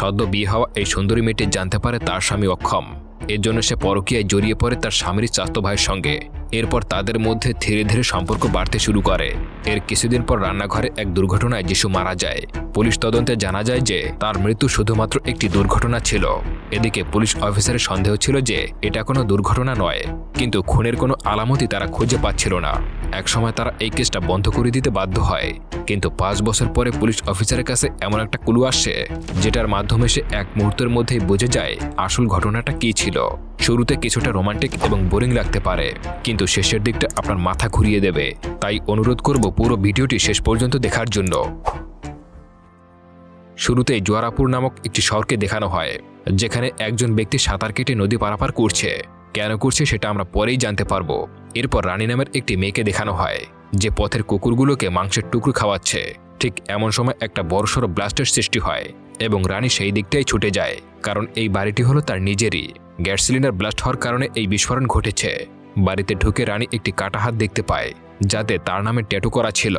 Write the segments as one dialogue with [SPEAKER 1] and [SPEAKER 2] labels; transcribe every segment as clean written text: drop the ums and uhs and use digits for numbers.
[SPEAKER 1] সদ্য বিয়ে হওয়া এই সুন্দরী মেয়েটি জানতে পারে তার স্বামী অক্ষম। এর জন্য সে পরকীয়ায় জড়িয়ে পড়ে তার স্বামীর চাচাতো ভাইয়ের সঙ্গে। এরপর তাদের মধ্যে ধীরে ধীরে সম্পর্ক বাড়তে শুরু করে। এর কিছুদিন পর রান্নাঘরে এক দুর্ঘটনায় যিশু মারা যায়। পুলিশ তদন্তে জানা যায় যে তার মৃত্যু শুধুমাত্র একটি দুর্ঘটনা ছিল। এদিকে পুলিশ অফিসারের সন্দেহ ছিল যে এটা কোনো দুর্ঘটনা নয়, কিন্তু খুনের কোনো আলামতই তারা খুঁজে পাচ্ছিল না। একসময় তারা এই কেসটা বন্ধ করে দিতে বাধ্য হয়, কিন্তু 5 বছর পরে পুলিশ অফিসারের কাছে এমন একটা ক্লু আসে যেটার মাধ্যমে সে এক মুহূর্তের মধ্যেই বুঝে যায় আসল ঘটনাটা কী ছিল। শুরুতে কিছুটা রোমান্টিক এবং বোরিং লাগতে পারে, কিন্তু শেষের দিকটা আপনার মাথা ঘুরিয়ে দেবে। তাই অনুরোধ করব পুরো ভিডিওটি শেষ পর্যন্ত দেখার জন্য। শুরুতেই জোয়ারাপুর নামক একটি শহরকে দেখানো হয়, যেখানে একজন ব্যক্তি সাঁতার কেটে নদী পারাপার করছে। কেন করছে সেটা আমরা পরেই জানতে পারবো। এরপর রানী নামের একটি মেয়েকে দেখানো হয়, যে পথের কুকুরগুলোকে মাংসের টুকরো খাওয়াচ্ছে। ঠিক এমন সময় একটা বড়সড় ব্লাস্টের সৃষ্টি হয় এবং রানী সেই দিকটাই ছুটে যায়, কারণ এই বাড়িটি হলো তার নিজেরই। গ্যাস সিলিন্ডার ব্লাস্ট হওয়ার কারণে এই বিস্ফোরণ ঘটেছে। বাড়িতে ঢুকে রানী একটি কাটা হাত দেখতে পায়, যাতে তার নামে ট্যাটু করা ছিল।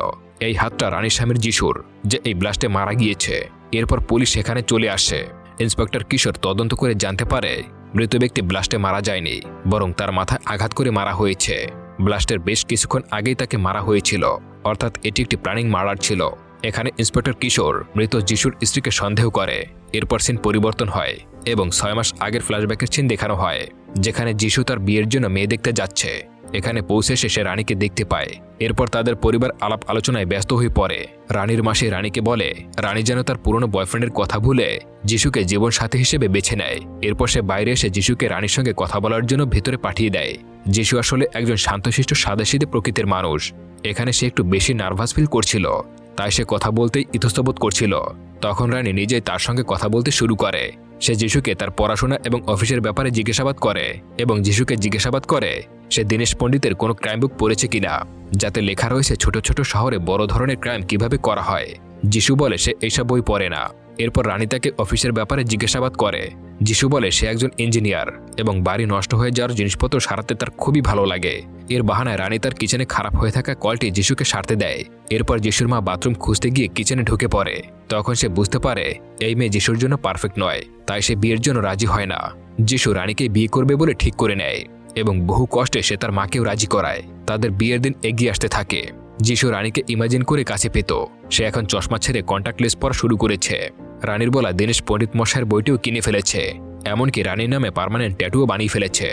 [SPEAKER 1] এই হাতটা রানীর স্বামীর যিশুর, যে এই ব্লাস্টে মারা গিয়েছে। এরপর পুলিশ সেখানে চলে আসে। ইন্সপেক্টর কিশোর তদন্ত করে জানতে পারে মৃত ব্যক্তি ব্লাস্টে মারা যায়নি, বরং তার মাথায় আঘাত করে মারা হয়েছে। ব্লাস্টের বেশ কিছুক্ষণ আগেই তাকে মারা হয়েছিল, অর্থাৎ এটি একটি প্ল্যানিং মার্ডার ছিল। এখানে ইন্সপেক্টর কিশোর মৃত যিশুর স্ত্রীকে সন্দেহ করে। এরপর সিন পরিবর্তন হয় এবং 6 মাস আগের ফ্ল্যাশব্যাকের সিন দেখানো হয়, যেখানে যিশু তার বিয়ের জন্য মেয়ে দেখতে যাচ্ছে। এখানে পৌঁছে সে রানীকে দেখতে পায়। এরপর তাদের পরিবার আলাপ আলোচনায় ব্যস্ত হয়ে পড়ে। রানীর মাসি রানীকে বলে রানী যেন তার পুরনো বয়ফ্রেন্ডের কথা ভুলে যিশুকে জীবন সাথী হিসেবে বেছে নেয়। এরপর সে বাইরে এসে যিশুকে রানীর সঙ্গে কথা বলার জন্য ভেতরে পাঠিয়ে দেয়। যিশু আসলে একজন শান্তশিষ্ট সাদাসিধে প্রকৃতির মানুষ। এখানে সে একটু বেশি নার্ভাস ফিল করছিল, তাই সে কথা বলতেই ইতস্তবোধ করছিল। তখন রানী নিজেই তার সঙ্গে কথা বলতে শুরু করে। সে যিশুকে তার পড়াশোনা এবং অফিসের ব্যাপারে জিজ্ঞাসাবাদ করে এবং যিশুকে জিজ্ঞাসাবাদ করে সে দীনেশ পণ্ডিতের কোনো ক্রাইম বুক পড়েছে কিনা, যাতে লেখা রয়েছে ছোট ছোট শহরে বড় ধরনের ক্রাইম কিভাবে করা হয়। যিশু বলে সে এইসব বই পড়ে না। এরপর রানী তাকে অফিসের ব্যাপারে জিজ্ঞাসাবাদ করে। যিশু বলে সে একজন ইঞ্জিনিয়ার এবং বাড়ি নষ্ট হয়ে যাওয়ার জিনিসপত্র সারাতে তার খুবই ভালো লাগে। এর বাহানায় রানী তার কিচেনে খারাপ হয়ে থাকা কলটি যিশুকে সারতে দেয়। এরপর যিশুর মা বাথরুম খুঁজতে গিয়ে কিচেনে ঢুকে পড়ে। তখন সে বুঝতে পারে এই মেয়ে যিশুর জন্য পারফেক্ট নয়, তাই সে বিয়ের জন্য রাজি হয় না। যিশু রানীকে বিয়ে করবে বলে ঠিক করে নেয় এবং বহু কষ্টে সে তার মাকেও রাজি করায়। তাদের বিয়ের দিন এগিয়ে আসতে থাকে। যিশু রানীকে ইমাজিন করে কাছে পেত। সে এখন চশমা ছেড়ে কন্টাক্ট লেন্স পরা শুরু করেছে। রানীর বলা দীনেশ পণ্ডিত মশাইয়ের বইটিও কিনে ফেলেছে, এমনকি রানীর নামে পার্মানেন্ট ট্যাটুও বানিয়ে ফেলেছে।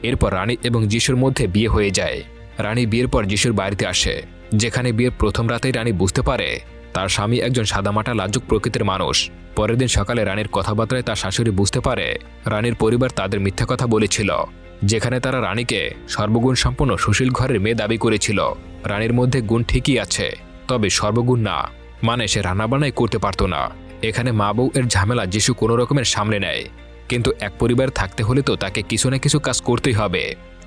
[SPEAKER 1] এরপর রানী এবং যিশুর মধ্যে বিয়ে হয়ে যায়। রানী বিয়ের পর যিশুর বাড়িতে আসে, যেখানে বিয়ের প্রথম রাতেই রানী বুঝতে পারে তার স্বামী একজন সাদামাটা লাজুক প্রকৃতির মানুষ। পরের দিন সকালে রানীর কথাবার্তায় তার শাশুড়ি বুঝতে পারে রানীর পরিবার তাদের মিথ্যা কথা বলেছিল, যেখানে তারা রানীকে সর্বগুণ সম্পন্ন সুশীল ঘরের মেয়ে দাবি করেছিল। রানীর মধ্যে গুণ ঠিকই আছে, তবে সর্বগুণ না, মানে সে রান্নাবান্নাই করতে পারত না। এখানে মা বউ এর ঝামেলা যিশু কোনো রকমের সামলে নেয়, কিন্তু এক পরিবার থাকতে হলে তো তাকে কিছু না কিছু কাজ করতেই হবে।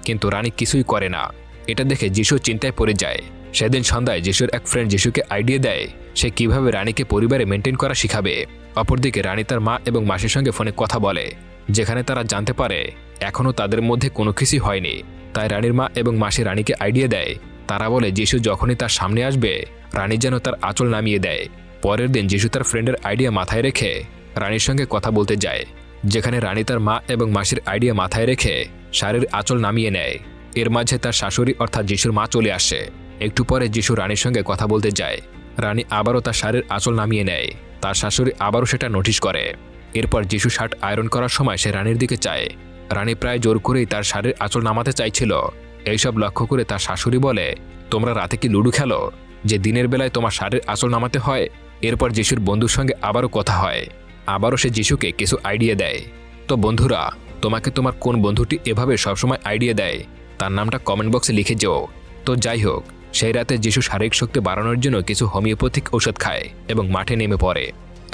[SPEAKER 1] কিন্তু রানী কিছুই করে না। এটা দেখে যিশু চিন্তায় পড়ে যায়। সেদিন সন্ধ্যায় যিশুর এক ফ্রেন্ড যিশুকে আইডিয়া দেয় সে কিভাবে রানীকে পরিবারে মেনটেন করা শিখাবে। অপরদিকে রানী তার মা এবং মাসির সঙ্গে ফোনে কথা বলে, যেখানে তারা জানতে পারে এখনও তাদের মধ্যে কোনো কিছুই হয়নি। তাই রানীর মা এবং মাসি রানীকে আইডিয়া দেয়। তারা বলে যিশু যখনই তার সামনে আসবে রানী যেন তার আঁচল নামিয়ে দেয়। পরের দিন যিশু তার ফ্রেন্ডের আইডিয়া মাথায় রেখে রানীর সঙ্গে কথা বলতে যায়, যেখানে রানী তার মা এবং মাসির আইডিয়া মাথায় রেখে শাড়ির আঁচল নামিয়ে নেয়। এর মাঝে তার শাশুড়ি অর্থাৎ যিশুর মা চলে আসে। একটু পরে যিশু রানীর সঙ্গে কথা বলতে যায়। রানী আবারও তার শাড়ির আঁচল নামিয়ে নেয়। তার শাশুড়ি আবারও সেটা নোটিশ করে। এরপর যিশু শার্ট আয়রন করার সময় সে রানীর দিকে চায়। রানী প্রায় জোর করেই তার শাড়ির আঁচল নামাতে চাইছিল। এইসব লক্ষ্য করে তার শাশুড়ি বলে, তোমরা রাতে কি লুডো খেলো যে দিনের বেলায় তোমার শাড়ির আঁচল নামাতে হয়? এরপর যিশুর বন্ধুর সঙ্গে আবারও কথা হয়। আবারও সে যিশুকে কিছু আইডিয়া দেয়। তো বন্ধুরা, তোমাকে তোমার কোন বন্ধুটি এভাবে সবসময় আইডিয়া দেয় তার নামটা কমেন্ট বক্সে লিখে যেও। তো যাই হোক, সেই রাতে যিশু শারীরিক শক্তি বাড়ানোর জন্য কিছু হোমিওপ্যাথিক ঔষধ খায় এবং মাঠে নেমে পড়ে।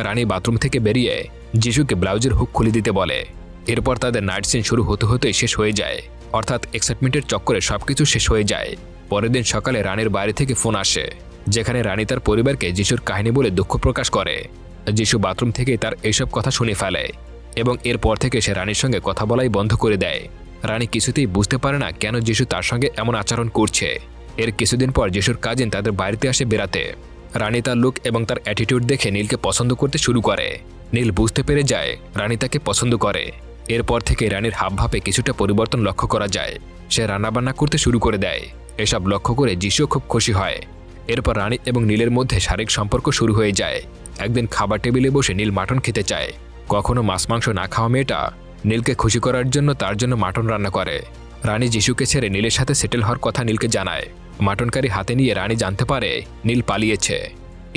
[SPEAKER 1] রানী বাথরুম থেকে বেরিয়ে যিশুকে ব্লাউজের হুক খুলে দিতে বলে। এরপর তাদের নাইট সিন শুরু হতে হতেই শেষ হয়ে যায়, অর্থাৎ এক্সাইটমেন্টের চক্করে সবকিছু শেষ হয়ে যায়। পরের দিন সকালে রানীর বাড়ি থেকে ফোন আসে, যেখানে রানী তার পরিবারকে যিশুর কাহিনী বলে দুঃখ প্রকাশ করে। যিশু বাথরুম থেকেই তার এইসব কথা শুনে ফেলে এবং এরপর থেকে সে রানীর সঙ্গে কথা বলাই বন্ধ করে দেয়। রানী কিছুতেই বুঝতে পারে না কেন যিশু তার সঙ্গে এমন আচরণ করছে। এর কিছুদিন পর যিশুর কাজিন তাদের বাড়িতে আসে বেড়াতে। রানী তার লুক এবং তার অ্যাটিটিউড দেখে নীলকে পছন্দ করতে শুরু করে। নীল বুঝতে পেরে যায় রানী তাকে পছন্দ করে। এরপর থেকে রানীর হাবভাবে কিছুটা পরিবর্তন লক্ষ্য করা যায়। সে রান্নাবান্না করতে শুরু করে দেয়। এসব লক্ষ্য করে যিশু খুব খুশি হয়। এরপর রানী এবং নীলের মধ্যে শারীরিক সম্পর্ক শুরু হয়ে যায়। একদিন খাবার টেবিলে বসে নীল মাটন খেতে চায়। কখনো মাছ মাংস না খাওয়া মেয়েটা নীলকে খুশি করার জন্য তার জন্য মাটন রান্না করে। রানী যিশুকে ছেড়ে নীলের সাথে সেটেল হওয়ার কথা নীলকে জানায়। মাটন কারি হাতে নিয়ে রানী জানতে পারে নীল পালিয়েছে।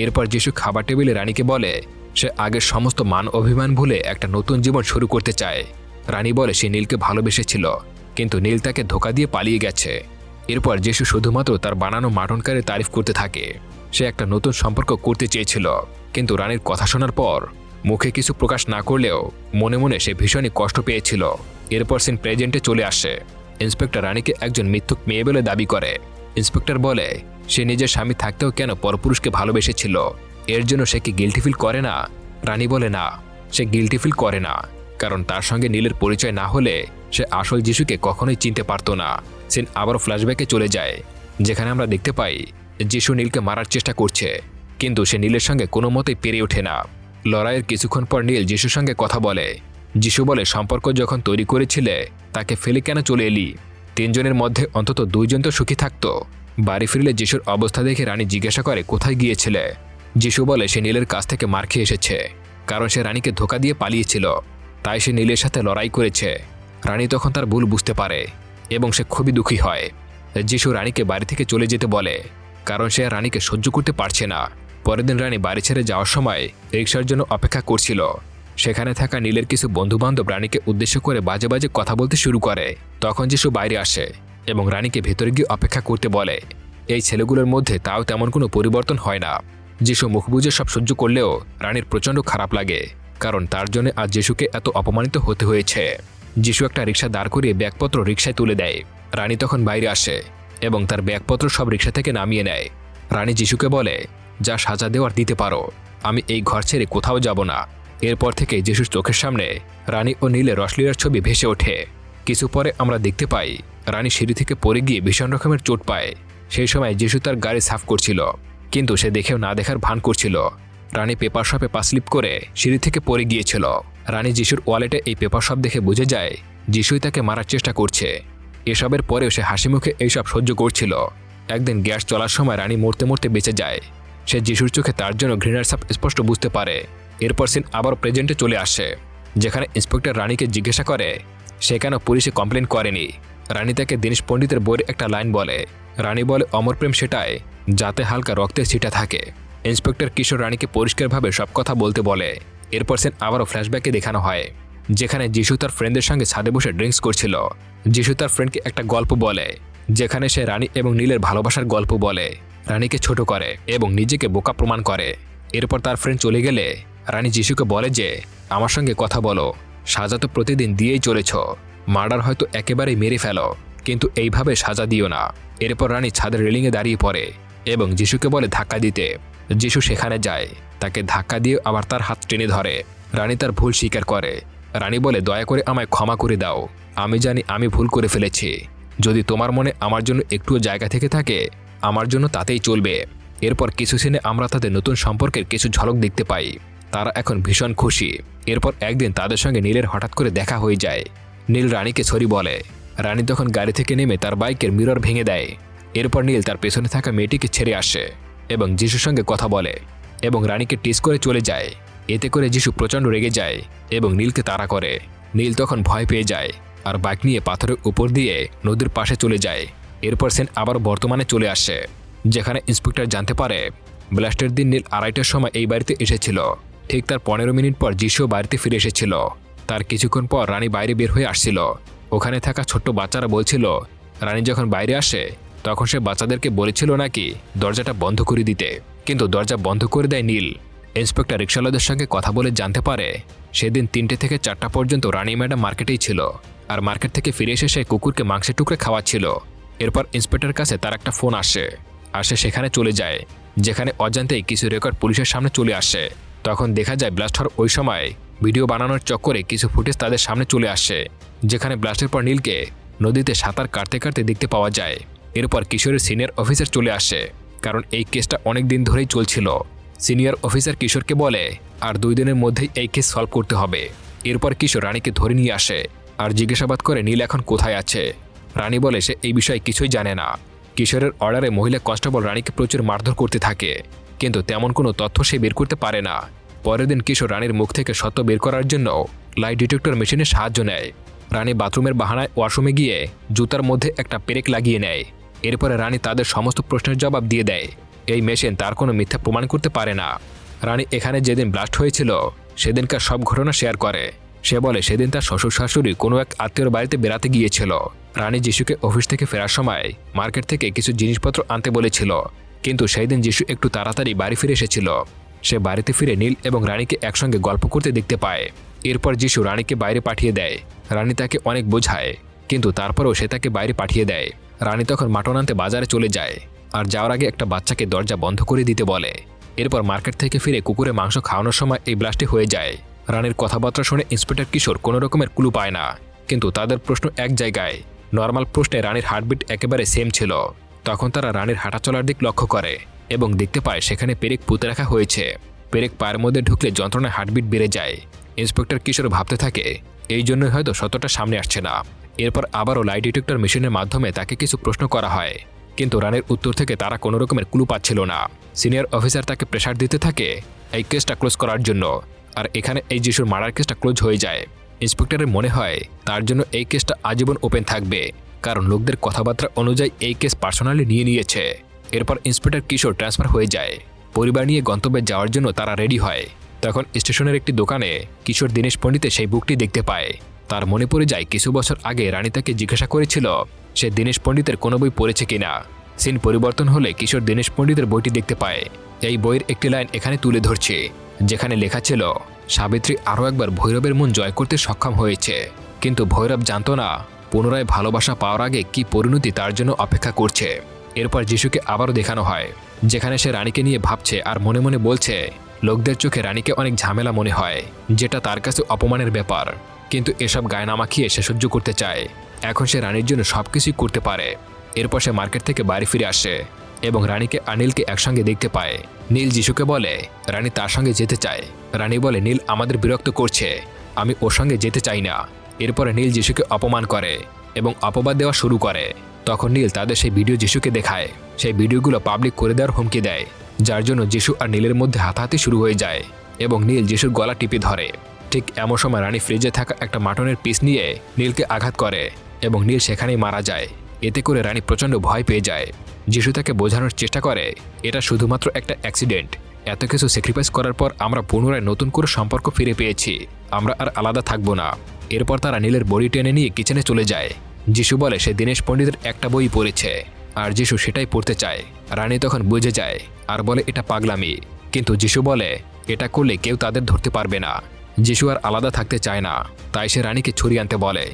[SPEAKER 1] এরপর যিশু খাবার টেবিলে রানীকে বলে সে আগের সমস্ত মান অভিমান ভুলে একটা নতুন জীবন শুরু করতে চায়। রানী বলে সে নীলকে ভালোবেসেছিল, কিন্তু নীল তাকে ধোঁকা দিয়ে পালিয়ে গেছে। এরপর যিশু শুধুমাত্র তার বানানো মাটন কারির তারিফ করতে থাকে। সে একটা নতুন সম্পর্ক করতে চেয়েছিল, কিন্তু রানীর কথা শোনার পর মুখে কিছু প্রকাশ না করলেও মনে মনে সে ভীষণই কষ্ট পেয়েছিল। এরপর সিন প্রেজেন্টে চলে আসে। ইন্সপেক্টর রানীকে একজন মিথ্যুক মেয়ে বলে দাবি করে। ইন্সপেক্টর বলে সে নিজের স্বামী থাকতেও কেন পরপুরুষকে ভালোবেসেছিল, এর জন্য সে কি গিল্টি ফিল করে না? রানী বলে না, সে গিল্টি ফিল করে না, কারণ তার সঙ্গে নীলের পরিচয় না হলে সে আসল যিশুকে কখনোই চিনতে পারত না। সিন আবারও ফ্ল্যাশব্যাকে চলে যায়, যেখানে আমরা দেখতে পাই যিশু নীলকে মারার চেষ্টা করছে, কিন্তু সে নীলের সঙ্গে কোনো মতেই পেরে ওঠে না। লড়াইয়ের কিছুক্ষণ পর নীল যিশুর সঙ্গে কথা বলে। যিশু বলে সম্পর্ক যখন তৈরি করেছিলে তাকে ফেলে কেন চলে এলি? তিনজনের মধ্যে অন্তত দুইজন তো সুখী থাকতো। বাড়ি ফিরলে যিশুর অবস্থা দেখে রানী জিজ্ঞাসা করে কোথায় গিয়েছিলে। যিশু বলে সে নীলের কাছ থেকে মার খেয়ে এসেছে, কারণ সে রানীকে ধোঁকা দিয়ে পালিয়েছিল, তাই সে নীলের সাথে লড়াই করেছে। রানী তখন তার ভুল বুঝতে পারে এবং সে খুবই দুঃখী হয়। যিশু রানীকে বাড়ি থেকে চলে যেতে বলে, কারণ সে আর রানীকে সহ্য করতে পারছে না। পরের দিন রানী বাড়ি ছেড়ে যাওয়ার সময় রিকশার জন্য অপেক্ষা করছিল। সেখানে থাকা নীলের কিছু বন্ধুবান্ধব রানীকে উদ্দেশ্য করে বাজে বাজে কথা বলতে শুরু করে। তখন যিশু বাইরে আসে এবং রানীকে ভেতরে গিয়ে অপেক্ষা করতে বলে। এই ছেলেগুলোর মধ্যে তাও তেমন কোনো পরিবর্তন হয় না। যিশু মুখ বুজে সব সহ্য করলেও রানীর প্রচণ্ড খারাপ লাগে, কারণ তার জন্য আজ যিশুকে এত অপমানিত হতে হয়েছে। যিশু একটা রিকশা দাঁড় করিয়ে ব্যাগপত্র রিকশায় তুলে দেয়। রানী তখন বাইরে আসে এবং তার ব্যাগপত্র সব রিকশা থেকে নামিয়ে নেয়। রানী যিশুকে বলে, যা সাজা দেওয়ার দিতে পারো, আমি এই ঘর ছেড়ে কোথাও যাব না। এরপর থেকে যিশুর চোখের সামনে রানী ও নীলের রসলীলার ছবি ভেসে ওঠে। কিছু পরে আমরা দেখতে পাই রানী সিঁড়ি থেকে পড়ে গিয়ে ভীষণ রকমের চোট পায়। সেই সময় যিশু তার গাড়ি সাফ করছিল, কিন্তু সে দেখেও না দেখার ভান করছিল। রানী পেপার শপে পা স্লিপ করে সিঁড়ি থেকে পড়ে গিয়েছিল। রানী যিশুর ওয়ালেটে এই পেপার শপ দেখে বুঝে যায় যিশুই তাকে মারার চেষ্টা করছে। এসবের পরেও সে হাসি মুখে এইসব সহ্য করছিল। একদিন গ্যাস চলার সময় রানী মরতে মরতে বেঁচে যায়। সে যিশুর চোখে তার জন্য ঘৃণার ছাপ স্পষ্ট বুঝতে পারে। এরপর সিন আবার প্রেজেন্টে চলে আসে, যেখানে ইন্সপেক্টর রানীকে জিজ্ঞাসা করে সে কেন পুলিশে কমপ্লেন করেনি। রানী তাকে দীনেশ পণ্ডিতের বইয়ের একটা লাইন বলে। রানী বলে অমর প্রেম সেটাই যাতে হালকা রক্তের ছিটা থাকে। ইন্সপেক্টর কিশোর রানীকে পরিষ্কারভাবে সব কথা বলতে বলে। এরপর সিন আবারও ফ্ল্যাশব্যাকে দেখানো হয়, যেখানে যিশু তার ফ্রেন্ডদের সঙ্গে ছাদে বসে ড্রিঙ্কস করছিল। যিশু তার ফ্রেন্ডকে একটা গল্প বলে, যেখানে সে রানী এবং নীলের ভালোবাসার গল্প বলে, রানীকে ছোট করে এবং নিজেকে বোকা প্রমাণ করে। এরপর তার ফ্রেন্ড চলে গেলে রানী যিশুকে বলে যে আমার সঙ্গে কথা বলো, সাজা তো প্রতিদিন দিয়েই চলেছ, মার্ডার হয়তো একেবারেই মেরে ফেলো, কিন্তু এইভাবে সাজা দিও না। এরপর রানী ছাদের রেলিংয়ে দাঁড়িয়ে পড়ে এবং যিশুকে বলে ধাক্কা দিতে। যিশু সেখানে যায়, তাকে ধাক্কা দিয়ে আবার তার হাত টেনে ধরে। রানী তার ভুল স্বীকার করে। রানী বলে দয়া করে আমায় ক্ষমা করে দাও, আমি জানি আমি ভুল করে ফেলেছি। যদি তোমার মনে আমার জন্য একটুও জায়গা থেকে থাকে আমার জন্য তাতেই চলবে। এরপর কিছু সিনে আমরা তাদের নতুন সম্পর্কের কিছু ঝলক দেখতে পাই। তারা এখন ভীষণ খুশি। এরপর একদিন তাদের সঙ্গে নীলের হঠাৎ করে দেখা হয়ে যায়। নীল রানীকে সরি বলে। রানী তখন গাড়ি থেকে নেমে তার বাইকের মিরর ভেঙে দেয়। এরপর নীল তার পেছনে থাকা মেয়েটিকে ছেড়ে আসে এবং যিশুর সঙ্গে কথা বলে এবং রানীকে টিস করে চলে যায়। এতে করে যিশু প্রচণ্ড রেগে যায় এবং নীলকে তাড়া করে। নীল তখন ভয় পেয়ে যায় আর বাইক নিয়ে পাথরের উপর দিয়ে নদীর পাশে চলে যায়। এরপর সেন আবার বর্তমানে চলে আসে, যেখানে ইন্সপেক্টর জানতে পারে ব্লাস্টের দিন নীল 2:30টার সময় এই বাড়িতে এসেছিল। ঠিক তার 15 মিনিট পর যিশুও বাড়িতে ফিরে এসেছিল। তার কিছুক্ষণ পর রানী বাইরে বের হয়ে আসছিল। ওখানে থাকা ছোট্ট বাচ্চারা বলছিল রানী যখন বাইরে আসে তখন সে বাচ্চাদেরকে বলেছিল নাকি দরজাটা বন্ধ করে দিতে, কিন্তু দরজা বন্ধ করে দেয় নীল। ইন্সপেক্টর রিক্সাওয়ালাদের সঙ্গে কথা বলে জানতে পারে সেদিন 3টে থেকে 4টা পর্যন্ত রানী ম্যাডাম মার্কেটেই ছিল, আর মার্কেট থেকে ফিরে এসে সে কুকুরকে মাংসের টুকরে খাওয়াচ্ছিল। এরপর ইন্সপেক্টরের কাছে তার একটা ফোন আসে আর সে সেখানে চলে যায়, যেখানে অজান্তেই কিছু রেকর্ড পুলিশের সামনে চলে আসে। তখন দেখা যায় ব্লাস্ট হওয়ার ওই সময় ভিডিও বানানোর চক্করে কিছু ফুটেজ তাদের সামনে চলে আসে, যেখানে ব্লাস্টের পর নীলকে নদীতে সাঁতার কাটতে কাটতে দেখতে পাওয়া যায়। এরপর কিশোরের সিনিয়র অফিসার চলে আসে, কারণ এই কেসটা অনেক দিন ধরেই চলছিল। সিনিয়র অফিসার কিশোরকে বলে আর 2 দিনের মধ্যেই এই কেস সলভ করতে হবে। এরপর কিশোর রানীকে ধরে নিয়ে আসে আর জিজ্ঞাসাবাদ করে নীল এখন কোথায় আছে। রানী বলে সে এই বিষয়ে কিছুই জানে না। কিশোরের অর্ডারে মহিলা কনস্টেবল রানীকে প্রচুর মারধর করতে থাকে, কিন্তু তেমন কোনো তথ্য সে বের করতে পারে না। পরের দিন কিশোর রানীর মুখ থেকে সত্য বের করার জন্য লাই ডিটেক্টর মেশিনের সাহায্য নেয়। রানী বাথরুমের বাহানায় ওয়াশরুমে গিয়ে জুতার মধ্যে একটা পেরেক লাগিয়ে নেয়। এরপরে রানী তাদের সমস্ত প্রশ্নের জবাব দিয়ে দেয়। এই মেশিন তার কোনো মিথ্যা প্রমাণ করতে পারে না। রানী এখানে যেদিন ব্লাস্ট হয়েছিল সেদিনকার সব ঘটনা শেয়ার করে। সে বলে সেদিন তার শ্বশুর শাশুড়ি কোনো এক আত্মীয়র বাড়িতে বেড়াতে গিয়েছিল। রানী যিশুকে অফিস থেকে ফেরার সময় মার্কেট থেকে কিছু জিনিসপত্র আনতে বলেছিল, কিন্তু সেই দিন যিশু একটু তাড়াতাড়ি বাড়ি ফিরে এসেছিল। সে বাড়িতে ফিরে নীল এবং রানীকে একসঙ্গে গল্প করতে দেখতে পায়। এরপর যিশু রানীকে বাইরে পাঠিয়ে দেয়। রানী তাকে অনেক বোঝায়, কিন্তু তারপরেও সে তাকে বাইরে পাঠিয়ে দেয়। রানী তখন মাটন আনতে বাজারে চলে যায় আর যাওয়ার আগে একটা বাচ্চাকে দরজা বন্ধ করে দিতে বলে। এরপর মার্কেট থেকে ফিরে কুকুরে মাংস খাওয়ানোর সময় এই ব্লাস্টটি হয়ে যায়। রানীর কথাবার্তা শুনে ইন্সপেক্টর কিশোর কোনো রকমের ক্লু পায় না, কিন্তু তাদের প্রশ্ন এক জায়গায়। নর্মাল প্রশ্নে রানীর হার্টবিট একেবারে সেম ছিল। তখন তারা রানীর হাঁটা চলার দিক লক্ষ্য করে এবং দেখতে পায় সেখানে পেরেক পুঁতে রাখা হয়েছে। পেরেক পায়ের মধ্যে ঢুকলে যন্ত্রণায় হার্টবিট বেড়ে যায়। ইন্সপেক্টর কিশোর ভাবতে থাকে এই জন্যই হয়তো সত্যটা সামনে আসছে না। এরপর আবারও লাই ডিটেক্টর মেশিনের মাধ্যমে তাকে কিছু প্রশ্ন করা হয়, কিন্তু রানীর উত্তর থেকে তারা কোনো রকমের ক্লু পাচ্ছিল না। সিনিয়র অফিসার তাকে প্রেশার দিতে থাকে এই কেসটা ক্লোজ করার জন্য, আর এখানে এই যিশুর মার্ডার কেসটা ক্লোজ হয়ে যায়। ইন্সপেক্টরের মনে হয় তার জন্য এই কেসটা আজীবন ওপেন থাকবে, কারণ লোকদের কথাবার্তা অনুযায়ী এই কেস পার্সোনালি নিয়েছে। এরপর ইন্সপেক্টর কিশোর ট্রান্সফার হয়ে যায়। পরিবার নিয়ে গন্তব্যে যাওয়ার জন্য তারা রেডি হয়। তখন স্টেশনের একটি দোকানে কিশোর দীনেশ পণ্ডিতের সেই বুকটি দেখতে পায়। তার মনে পড়ে যায় কিছু বছর আগে রানী তাকে জিজ্ঞাসা করেছিল সে দীনেশ পণ্ডিতের কোনো বই পড়েছে কিনা। সিন পরিবর্তন হলে কিশোর দীনেশ পণ্ডিতের বইটি দেখতে পায়। এই বইয়ের একটি লাইন এখানে তুলে ধরছে, যেখানে লেখা ছিল সাবিত্রী আরও একবার ভৈরবের মন জয় করতে সক্ষম হয়েছে, কিন্তু ভৈরব জানত না পুনরায় ভালোবাসা পাওয়ার আগে কি পরিণতি তার জন্য অপেক্ষা করছে। এরপর যিশুকে আবারও দেখানো হয়, যেখানে সে রানীকে নিয়ে ভাবছে আর মনে মনে বলছে লোকদের চোখে রানীকে অনেক ঝামেলা মনে হয়, যেটা তার কাছে অপমানের ব্যাপার, কিন্তু এসব গায়ে না মাখিয়ে সে সহ্য করতে চায়। এখন সে রানীর জন্য সবকিছুই করতে পারে। এরপর সে মার্কেট থেকে বাড়ি ফিরে আসে এবং রানীকে আর নীলকে একসঙ্গে দেখতে পায়। নীল যিশুকে বলে রানী তার সঙ্গে যেতে চায়। রানী বলে নীল আমাদের বিরক্ত করছে, আমি ওর সঙ্গে যেতে চাই না। এরপরে নীল যিশুকে অপমান করে এবং অপবাদ দেওয়া শুরু করে। তখন নীল তাদের সেই ভিডিও যিশুকে দেখায়। সেই ভিডিওগুলো পাবলিক করে দেওয়ার হুমকি দেয়, যার জন্য যিশু আর নীলের মধ্যে হাতাহাতি শুরু হয়ে যায় এবং নীল যিশুর গলা টিপে ধরে। ঠিক এমন সময় রানী ফ্রিজে থাকা একটা মাটনের পিস নিয়ে নীলকে আঘাত করে এবং নীল সেখানেই মারা যায়। এতে করে রানী প্রচণ্ড ভয় পেয়ে যায়। যিশু তাকে বোঝানোর চেষ্টা করে এটা শুধুমাত্র একটা অ্যাক্সিডেন্ট, এত কিছু স্যাক্রিফাইস করার পর আমরা পুনরায় নতুন করে সম্পর্ক ফিরে পেয়েছি, আমরা আর আলাদা থাকবো না। এরপর তারা নীলের বডি টেনে নিয়ে কিচেনে চলে যায়। যিশু বলে সে দীনেশ পণ্ডিতের একটা বই পড়েছে আর যিশু সেটাই পড়তে চায়। রানী তখন বুঝে যায় আর বলে এটা পাগলামি, কিন্তু যিশু বলে এটা করলে কেউ তাদের ধরতে পারবে না। যিশু আর আলাদা থাকতে চায় না, তাই সে রানীকে ছুরি আনতে বলে।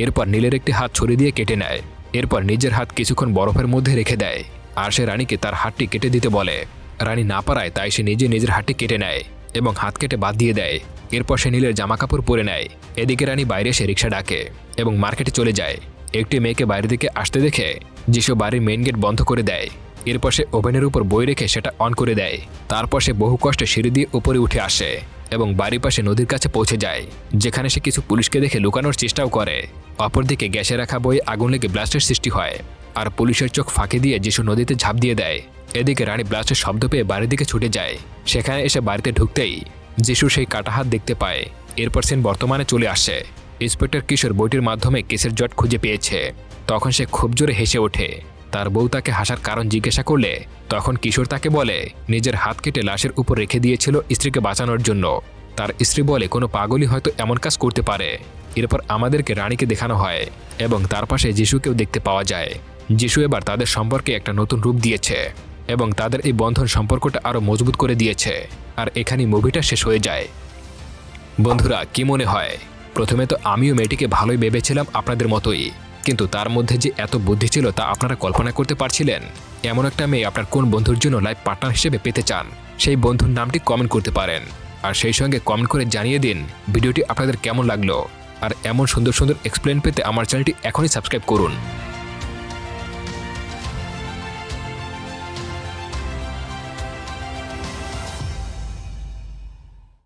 [SPEAKER 1] এরপর নীলের একটি হাত ছুরি দিয়ে কেটে নেয়। এরপর নিজের হাত কিছুক্ষণ বরফের মধ্যে রেখে দেয় আর সে রানীকে তার হাতটি কেটে দিতে বলে। রানী না পারায় তাই সে নিজের হাতটি কেটে নেয় এবং হাত কেটে বাদ দিয়ে দেয়। এরপর সে নীলের জামাকাপড় পরে নেয়। এদিকে রানী বাইরে এসে রিক্সা ডাকে এবং মার্কেটে চলে যায়। একটি মেয়েকে বাইরে দিকে আসতে দেখে যিশু বাড়ির মেইন গেট বন্ধ করে দেয়। এরপর সে ওভেনের উপর বই রেখে সেটা অন করে দেয়। তারপর সে বহু কষ্টে সিঁড়ি দিয়ে উপরে উঠে আসে এবং বাড়ির পাশে নদীর কাছে পৌঁছে যায়, যেখানে সে কিছু পুলিশকে দেখে লুকানোর চেষ্টাও করে। অপরদিকে গ্যাসে রাখা বইয়ে আগুন লেগে ব্লাস্টের সৃষ্টি হয় আর পুলিশের চোখ ফাঁকি দিয়ে যিশু নদীতে ঝাঁপ দিয়ে দেয়। এদিকে রানী ব্লাস্টের শব্দ পেয়ে বাড়ির দিকে ছুটে যায়। সেখানে এসে বাড়িতে ঢুকতেই যিশু সেই কাটা হাত দেখতে পায়। এরপর সেন বর্তমানে চলে আসে। ইন্সপেক্টর কিশোর বইটির মাধ্যমে কেসের জট খুঁজে পেয়েছে। তখন সে খুব জোরে হেসে ওঠে। তার বউ তাকে হাসার কারণ জিজ্ঞাসা করলে তখন কিশোর তাকে বলে নিজের হাত কেটে লাশের উপর রেখে দিয়েছিল স্ত্রীকে বাঁচানোর জন্য। তার স্ত্রী বলে কোনো পাগলই হয়তো এমন কাজ করতে পারে। এরপর আমাদেরকে রানীকে দেখানো হয় এবং তার পাশে যিশুকেও দেখতে পাওয়া যায়। যিশু এবার তাদের সম্পর্কে একটা নতুন রূপ দিয়েছে এবং তাদের এই বন্ধন সম্পর্কটা আরও মজবুত করে দিয়েছে। আর এখানেই মুভিটা শেষ হয়ে যায়। বন্ধুরা, কি মনে হয়? প্রথমে তো আমিও মেয়েটিকে ভালোই ভেবেছিলাম আপনাদের মতোই, কিন্তু তার মধ্যে যে এত বুদ্ধি ছিল তা আপনারা কল্পনা করতে পারছিলেন? এমন একটা মেয়ে আপনার কোন বন্ধুর জন্য লাইফ পার্টনার হিসেবে পেতে চান, সেই বন্ধুর নামটি কমেন্ট করতে পারেন। আর সেই সঙ্গে কমেন্ট করে জানিয়ে দিন ভিডিওটি আপনাদের কেমন লাগলো। আর এমন সুন্দর সুন্দর এক্সপ্লেন পেতে আমার চ্যানেলটি এখনই সাবস্ক্রাইব করুন।